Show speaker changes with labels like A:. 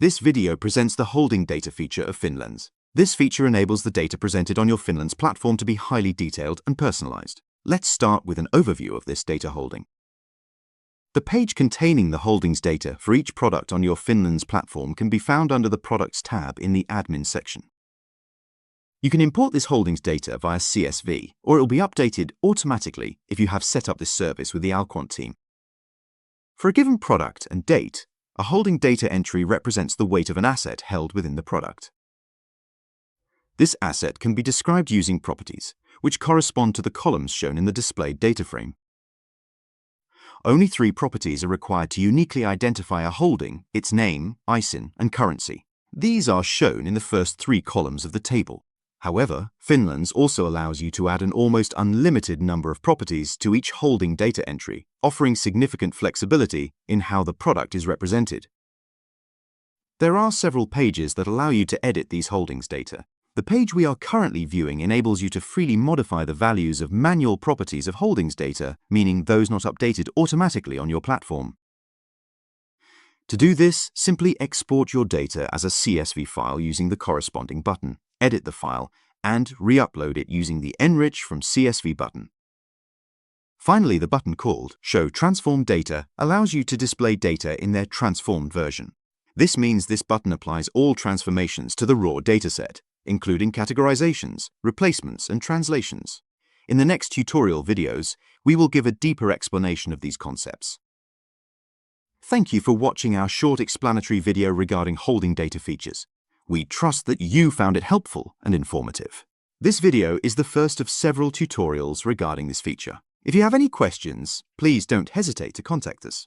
A: This video presents the holding data feature of Finlens. This feature enables the data presented on your Finlens platform to be highly detailed and personalized. Let's start with an overview of this data holding. The page containing the holdings data for each product on your Finlens platform can be found under the Products tab in the Admin section. You can import this holdings data via CSV, or it will be updated automatically if you have set up this service with the Alquant team. For a given product and date, a holding data entry represents the weight of an asset held within the product. This asset can be described using properties, which correspond to the columns shown in the displayed data frame. Only 3 properties are required to uniquely identify a holding: its name, ISIN, and currency. These are shown in the first 3 columns of the table. However, Finlens also allows you to add an almost unlimited number of properties to each holding data entry, offering significant flexibility in how the product is represented. There are several pages that allow you to edit these holdings data. The page we are currently viewing enables you to freely modify the values of manual properties of holdings data, meaning those not updated automatically on your platform. To do this, simply export your data as a CSV file using the corresponding button, edit the file, and re-upload it using the Enrich from CSV button. Finally, the button called Show Transformed Data allows you to display data in their transformed version. This means this button applies all transformations to the raw dataset, including categorizations, replacements, and translations. In the next tutorial videos, we will give a deeper explanation of these concepts. Thank you for watching our short explanatory video regarding holding data features. We trust that you found it helpful and informative. This video is the first of several tutorials regarding this feature. If you have any questions, please don't hesitate to contact us.